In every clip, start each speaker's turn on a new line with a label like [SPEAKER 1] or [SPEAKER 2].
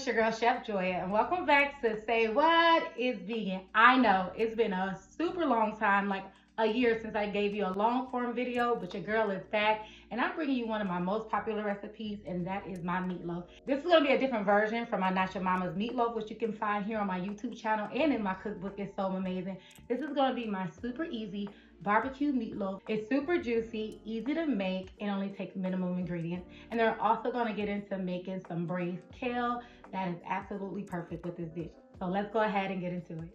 [SPEAKER 1] your girl Chef Joya, and welcome back to Say What is Vegan. I know it's been a super long time, like a year since I gave you a long form video, but your girl is back, and I'm bringing you one of my most popular recipes, and that is my meatloaf. This is going to be a different version from my Not Your Mama's meatloaf, which you can find here on my YouTube channel and in my cookbook. It's so amazing. This is going to be my super easy barbecue meatloaf. It's super juicy, easy to make, and only takes minimum ingredients. And they're also going to get into making some braised kale. That is absolutely perfect with this dish. So let's go ahead and get into it.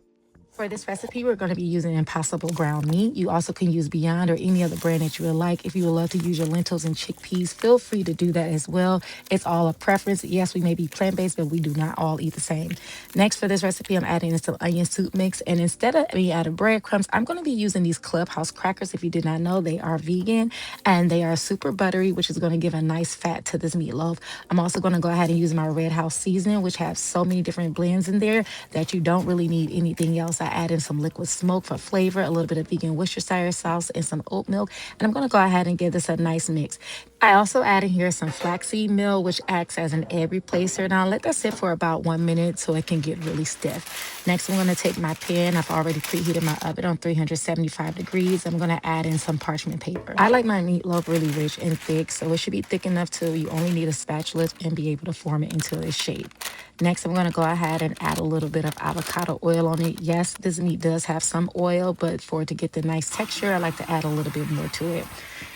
[SPEAKER 1] For this recipe, we're going to be using Impossible ground meat. You also can use Beyond or any other brand that you would like. If you would love to use your lentils and chickpeas, feel free to do that as well. It's all a preference. Yes, we may be plant-based, but we do not all eat the same. Next, for this recipe, I'm adding in some onion soup mix. And instead of me adding breadcrumbs, I'm going to be using these Clubhouse crackers. If you did not know, they are vegan and they are super buttery, which is going to give a nice fat to this meatloaf. I'm also going to go ahead and use my Red House seasoning, which has so many different blends in there that you don't really need anything else. I add in some liquid smoke for flavor, a little bit of vegan Worcestershire sauce, and some oat milk. And I'm going to go ahead and give this a nice mix. I also add in here some flaxseed meal, which acts as an egg replacer. Now let that sit for about 1 minute so it can get really stiff. Next, I'm going to take my pan. I've already preheated my oven on 375 degrees. I'm going to add in some parchment paper. I like my meatloaf really rich and thick, so it should be thick enough to you only need a spatula and be able to form it into its shape. Next, I'm going to go ahead and add a little bit of avocado oil on it. Yes, this meat does have some oil, but for it to get the nice texture, I like to add a little bit more to it.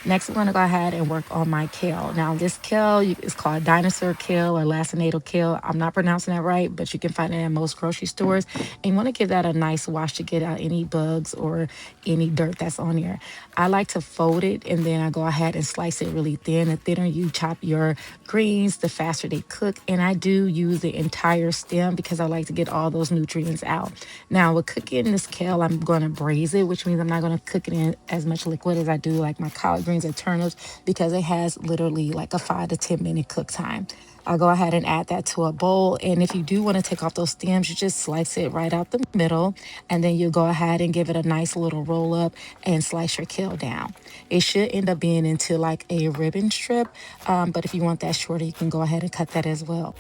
[SPEAKER 1] Next, I'm going to go ahead and work on my kale. Now, this kale is called dinosaur kale or lacinato kale. I'm not pronouncing that right, but you can find it in most grocery stores. And you want to give that a nice wash to get out any bugs or any dirt that's on there. I like to fold it, and then I go ahead and slice it really thin. The thinner you chop your greens, the faster they cook. And I do use the entire stem because I like to get all those nutrients out. Now, with cooking this kale, I'm going to braise it, which means I'm not going to cook it in as much liquid as I do like my collard greens or turnips, because it has literally like a 5 to 10 minute cook time. I'll go ahead and add that to a bowl. And if you do want to take off those stems, you just slice it right out the middle. And then you go ahead and give it a nice little roll up and slice your kale down. It should end up being into like a ribbon strip. But if you want that shorter, you can go ahead and cut that as well.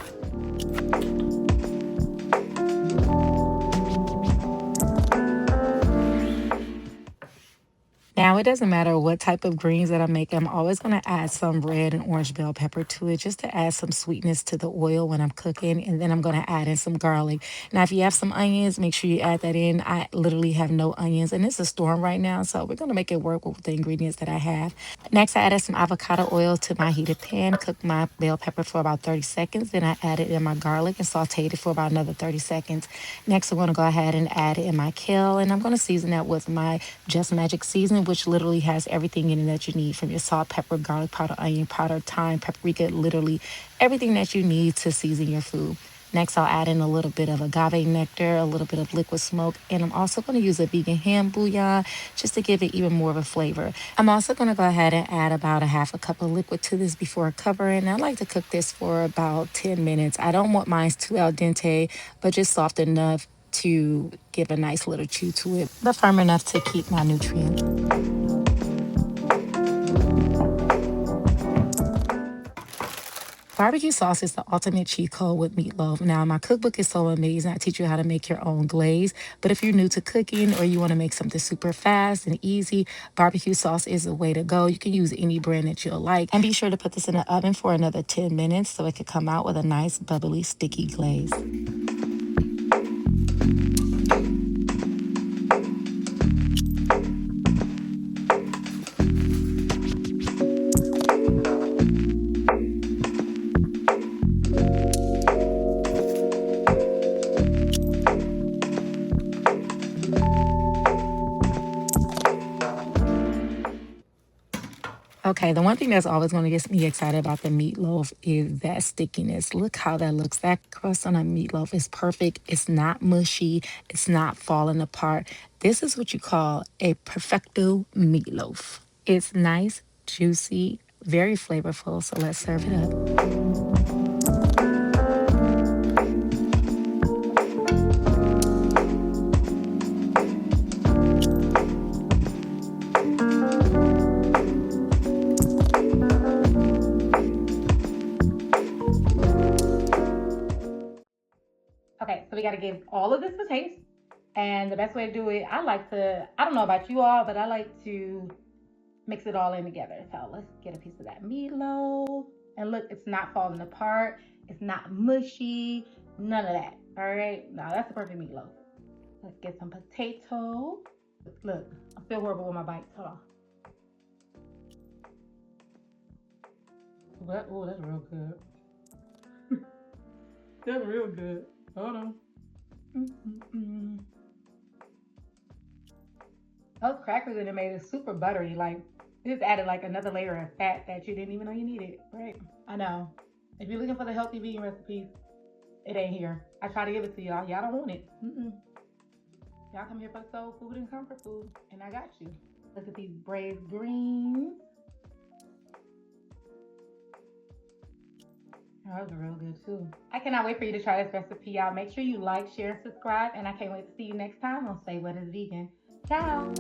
[SPEAKER 1] Now, it doesn't matter what type of greens that I make. I'm always going to add some red and orange bell pepper to it just to add some sweetness to the oil when I'm cooking. And then I'm going to add in some garlic. Now, if you have some onions, make sure you add that in. I literally have no onions, and it's a storm right now, so we're going to make it work with the ingredients that I have. Next, I added some avocado oil to my heated pan, cooked my bell pepper for about 30 seconds. Then I added in my garlic and sauteed it for about another 30 seconds. Next, I'm going to go ahead and add in my kale, and I'm going to season that with my Just Magic seasoning, which literally has everything in it that you need, from your salt, pepper, garlic powder, onion powder, thyme, paprika, literally everything that you need to season your food. Next, I'll add in a little bit of agave nectar, a little bit of liquid smoke, and I'm also going to use a vegan ham bouillon just to give it even more of a flavor. I'm also going to go ahead and add about a half a cup of liquid to this before covering. I like to cook this for about 10 minutes. I don't want mine too al dente, but just soft enough to give a nice little chew to it, but firm enough to keep my nutrients. Barbecue sauce is the ultimate cheat code with meatloaf. Now, my cookbook is so amazing. I teach you how to make your own glaze. But if you're new to cooking or you want to make something super fast and easy, barbecue sauce is the way to go. You can use any brand that you'll like. And be sure to put this in the oven for another 10 minutes so it can come out with a nice, bubbly, sticky glaze. Okay, the one thing that's always going to get me excited about the meatloaf is that stickiness. Look how that looks. That crust on a meatloaf is perfect. It's not mushy. It's not falling apart. This is what you call a perfecto meatloaf. It's nice, juicy, very flavorful. So let's serve it up. got to give all of this a taste. And the best way to do it, I don't know about you all, but I like to mix it all in together. So let's get a piece of that meatloaf. And look, it's not falling apart. It's not mushy. None of that. All right. Now that's the perfect meatloaf. Let's get some potatoes. Look, I feel horrible with my bites. Hold on. Oh, that's real good. That's real good. Hold on. Those crackers in it made it super buttery. Like, this added like another layer of fat that you didn't even know you needed, right? I know. If you're looking for the healthy vegan recipes, it ain't here. I try to give it to y'all. Y'all don't want it. Y'all come here for soul food and comfort food, and I got you. Look at these braised greens. Oh, those are real good too. I cannot wait for you to try this recipe out. Make sure you like, share, and subscribe, and I can't wait to see you next time on Say What is Vegan. Ciao.